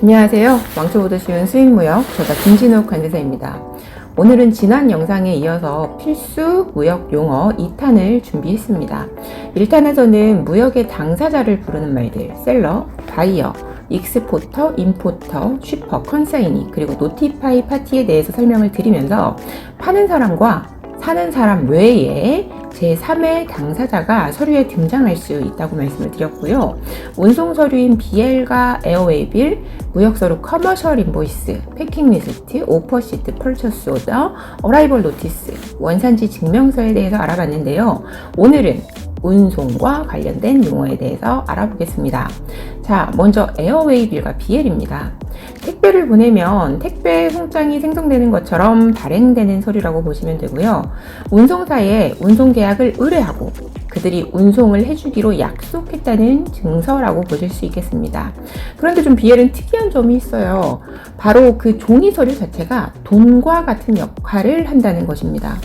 안녕하세요. 왕초보다 쉬운 수입무역 저자 김진욱 관계사입니다. 오늘은 지난 영상에 이어서 필수 무역 용어 2탄을 준비했습니다. 1탄에서는 무역의 당사자를 부르는 말들, 셀러, 바이어, 익스포터, 임포터, 쉬퍼, 컨사이니, 그리고 노티파이 파티에 대해서 설명을 드리면서 파는 사람과 사는 사람 외에 제3의 당사자가 서류에 등장할 수 있다고 말씀을 드렸고요. 운송 서류인 BL과 에어웨이빌, 무역 서류 커머셜 인보이스, 패킹 리스트, 오퍼 시트, 펄처스 오더, 어라이벌 노티스, 원산지 증명서에 대해서 알아봤는데요. 오늘은 운송과 관련된 용어에 대해서 알아보겠습니다. 자, 먼저 에어웨이빌과 BL입니다. 택배를 보내면 택배 송장이 생성되는 것처럼 발행되는 서류라고 보시면 되고요. 운송사에 운송계약을 의뢰하고 그들이 운송을 해주기로 약속했다는 증서라고 보실 수 있겠습니다. 그런데 좀 BL은 특이한 점이 있어요. 바로 그 종이 서류 자체가 돈과 같은 역할을 한다는 것입니다.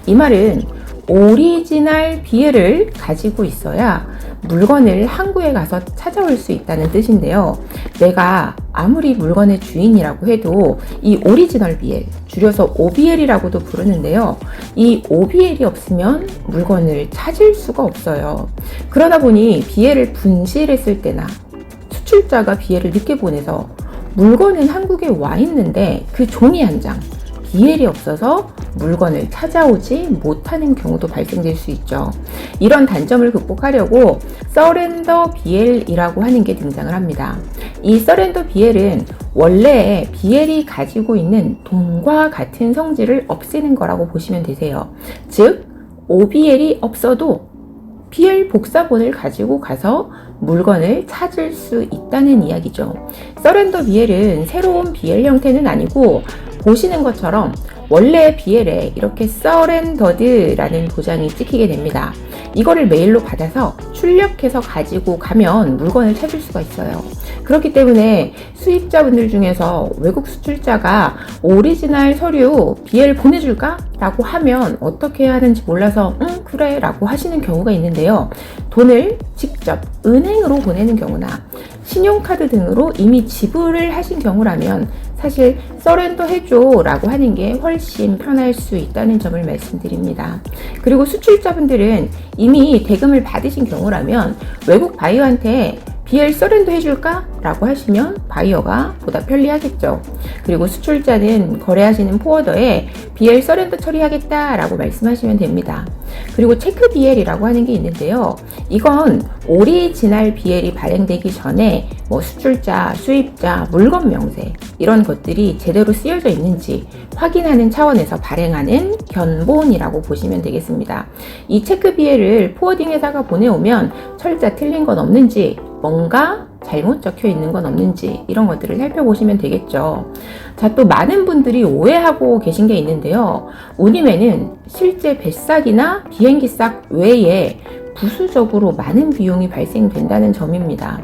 이 말은 오리지널 BL을 가지고 있어야 물건을 항구에 가서 찾아올 수 있다는 뜻인데요. 내가 아무리 물건의 주인이라고 해도 이 오리지널 BL, 줄여서 OBL이라고도 부르는데요. 이 OBL이 없으면 물건을 찾을 수가 없어요. 그러다 보니 BL을 분실했을 때나 수출자가 BL을 늦게 보내서 물건은 한국에 와 있는데 그 종이 한 장, BL이 없어서 물건을 찾아오지 못하는 경우도 발생될 수 있죠. 이런 단점을 극복하려고 서렌더 BL이라고 하는 게 등장을 합니다. 이 서렌더 BL은 원래 BL이 가지고 있는 돈과 같은 성질을 없애는 거라고 보시면 되세요. 즉, OBL이 없어도 BL 복사본을 가지고 가서 물건을 찾을 수 있다는 이야기죠. 서렌더 BL은 새로운 BL 형태는 아니고 보시는 것처럼 원래 BL에 이렇게 서렌더드라는 도장이 찍히게 됩니다. 이거를 메일로 받아서 출력해서 가지고 가면 물건을 찾을 수가 있어요. 그렇기 때문에 수입자분들 중에서 외국 수출자가 오리지널 서류 BL 보내줄까? 라고 하면 어떻게 해야 하는지 몰라서 그래 라고 하시는 경우가 있는데요. 돈을 직접 은행으로 보내는 경우나 신용카드 등으로 이미 지불을 하신 경우라면 사실 서렌더 해줘 라고 하는 게 훨씬 편할 수 있다는 점을 말씀드립니다. 그리고 수출자분들은 이미 대금을 받으신 경우라면 외국 바이어한테 BL 서렌더 해줄까? 라고 하시면 바이어가 보다 편리하겠죠. 그리고 수출자는 거래하시는 포워더에 BL 서렌더 처리하겠다 라고 말씀하시면 됩니다. 그리고 체크 BL이라고 하는 게 있는데요. 이건 오리지널 BL이 발행되기 전에 수출자, 수입자, 물건 명세 이런 것들이 제대로 쓰여져 있는지 확인하는 차원에서 발행하는 견본이라고 보시면 되겠습니다. 이 체크 BL을 포워딩 회사가 보내오면 철자 틀린 건 없는지 뭔가 잘못 적혀 있는 건 없는지 이런 것들을 살펴보시면 되겠죠. 자, 또 많은 분들이 오해하고 계신 게 있는데요. 운임에는 실제 배싹이나 비행기 싹 외에 부수적으로 많은 비용이 발생된다는 점입니다.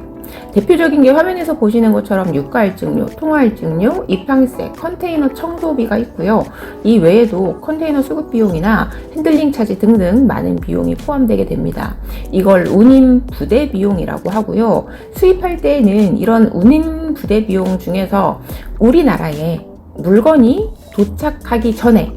대표적인 게 화면에서 보시는 것처럼 유가할증료, 통화할증료, 입항세, 컨테이너 청소비가 있고요. 이 외에도 컨테이너 수급 비용이나 핸들링 차지 등등 많은 비용이 포함되게 됩니다. 이걸 운임 부대 비용이라고 하고요. 수입할 때에는 이런 운임 부대 비용 중에서 우리나라에 물건이 도착하기 전에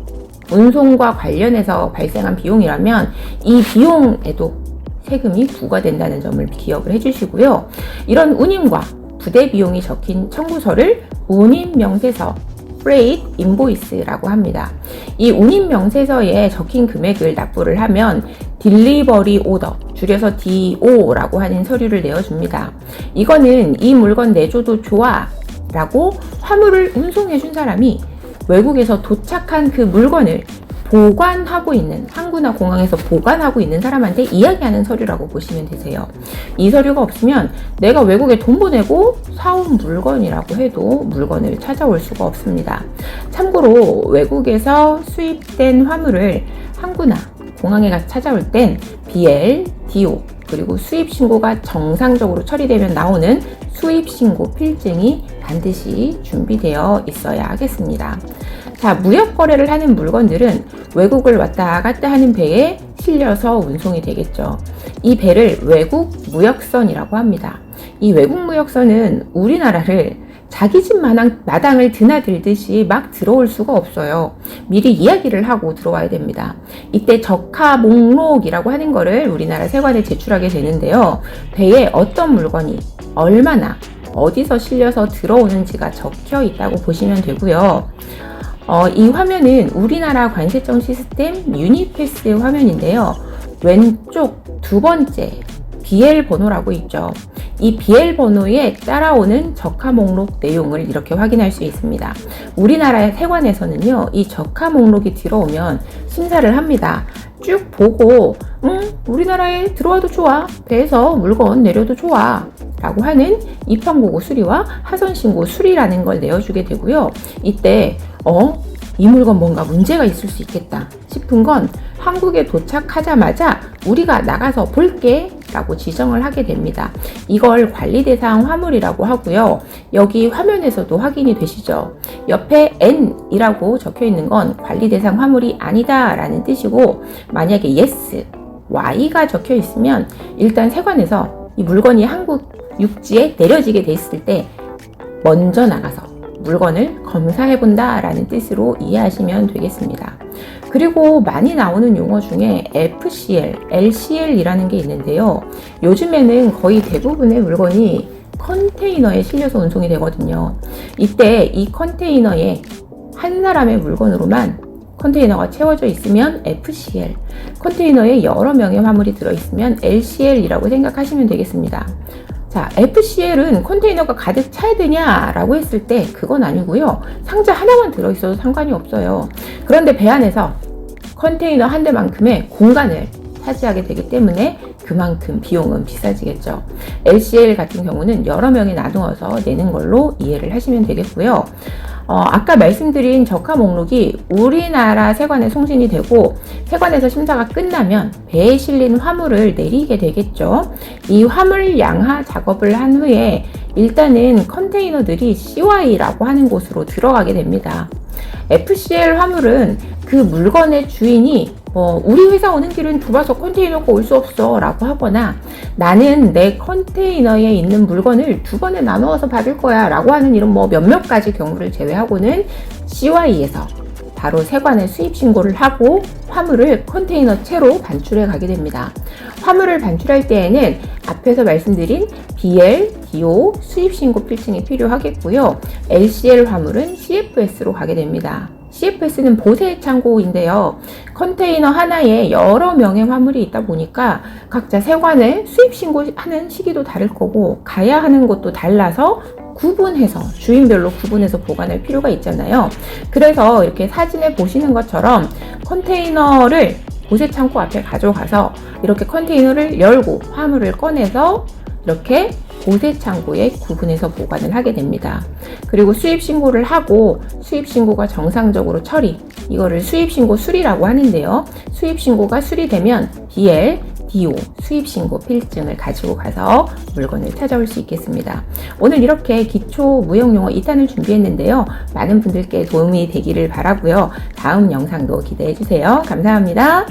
운송과 관련해서 발생한 비용이라면 이 비용에도 세금이 부과된다는 점을 기억을 해주시고요. 이런 운임과 부대 비용이 적힌 청구서를 운임명세서 Freight Invoice라고 합니다. 이 운임명세서에 적힌 금액을 납부를 하면 딜리버리 오더, 줄여서 DO라고 하는 서류를 내어줍니다. 이거는 이 물건 내줘도 좋아 라고 화물을 운송해준 사람이 외국에서 도착한 그 물건을 보관하고 있는, 항구나 공항에서 보관하고 있는 사람한테 이야기하는 서류라고 보시면 되세요. 이 서류가 없으면 내가 외국에 돈 보내고 사온 물건이라고 해도 물건을 찾아올 수가 없습니다. 참고로 외국에서 수입된 화물을 항구나 공항에 가서 찾아올 땐 BL, DO, 그리고 수입신고가 정상적으로 처리되면 나오는 수입신고 필증이 반드시 준비되어 있어야 하겠습니다. 자, 무역 거래를 하는 물건들은 외국을 왔다 갔다 하는 배에 실려서 운송이 되겠죠. 이 배를 외국 무역선이라고 합니다. 이 외국 무역선은 우리나라를 자기 집 마당을 드나들듯이 막 들어올 수가 없어요. 미리 이야기를 하고 들어와야 됩니다. 이때 적하 목록이라고 하는 거를 우리나라 세관에 제출하게 되는데요. 배에 어떤 물건이 얼마나 어디서 실려서 들어오는지가 적혀 있다고 보시면 되고요. 이 화면은 우리나라 관세청 시스템 유니패스의 화면인데요. 왼쪽 두 번째 BL 번호라고 있죠. 이 BL 번호에 따라오는 적하 목록 내용을 이렇게 확인할 수 있습니다. 우리나라 세관에서는요, 이 적하 목록이 들어오면 심사를 합니다. 쭉 보고 우리나라에 들어와도 좋아, 배에서 물건 내려도 좋아 라고 하는 입항보고 수리와 하선신고 수리라는 걸 내어주게 되고요. 이때 이 물건 뭔가 문제가 있을 수 있겠다 싶은 건 한국에 도착하자마자 우리가 나가서 볼게 라고 지정을 하게 됩니다. 이걸 관리대상 화물이라고 하고요. 여기 화면에서도 확인이 되시죠? 옆에 N이라고 적혀 있는 건 관리대상 화물이 아니다 라는 뜻이고, 만약에 yes, Y가 적혀 있으면 일단 세관에서 이 물건이 한국 육지에 내려지게 됐을 때 먼저 나가서 물건을 검사해본다 라는 뜻으로 이해하시면 되겠습니다. 그리고 많이 나오는 용어 중에 FCL, LCL 이라는 게 있는데요. 요즘에는 거의 대부분의 물건이 컨테이너에 실려서 운송이 되거든요. 이때 이 컨테이너에 한 사람의 물건으로만 컨테이너가 채워져 있으면 FCL, 컨테이너에 여러 명의 화물이 들어있으면 LCL이라고 생각하시면 되겠습니다. 자, FCL은 컨테이너가 가득 차야 되냐라고 했을 때 그건 아니고요. 상자 하나만 들어있어도 상관이 없어요. 그런데 배 안에서 컨테이너 한 대만큼의 공간을 차지하게 되기 때문에 그만큼 비용은 비싸지겠죠. LCL 같은 경우는 여러 명이 나누어서 내는 걸로 이해를 하시면 되겠고요. 아까 말씀드린 적하 목록이 우리나라 세관에 송신이 되고 세관에서 심사가 끝나면 배에 실린 화물을 내리게 되겠죠. 이 화물 양하 작업을 한 후에 일단은 컨테이너들이 CY라고 하는 곳으로 들어가게 됩니다. FCL 화물은 그 물건의 주인이 우리 회사 오는 길은 좁아서 컨테이너가 올 수 없어 라고 하거나, 나는 내 컨테이너에 있는 물건을 두 번에 나누어서 받을 거야 라고 하는 이런 몇몇 가지 경우를 제외하고는 CY에서 바로 세관에 수입 신고를 하고 화물을 컨테이너 채로 반출해 가게 됩니다. 화물을 반출할 때에는 앞에서 말씀드린 BL, DO, 수입 신고 필증이 필요하겠고요. LCL 화물은 CFS로 가게 됩니다. CFS는 보세 창고인데요. 컨테이너 하나에 여러 명의 화물이 있다 보니까 각자 세관에 수입 신고하는 시기도 다를 거고 가야 하는 곳도 달라서 구분해서, 주인별로 구분해서 보관할 필요가 있잖아요. 그래서 이렇게 사진에 보시는 것처럼 컨테이너를 보세 창고 앞에 가져가서 이렇게 컨테이너를 열고 화물을 꺼내서 이렇게 보세 창고에 구분해서 보관을 하게 됩니다. 그리고 수입 신고를 하고 수입 신고가 정상적으로 처리, 이거를 수입 신고 수리라고 하는데요. 수입 신고가 수리되면 BL, DO, 수입 신고 필증을 가지고 가서 물건을 찾아올 수 있겠습니다. 오늘 이렇게 기초 무역 용어 2탄을 준비했는데요. 많은 분들께 도움이 되기를 바라고요. 다음 영상도 기대해 주세요. 감사합니다.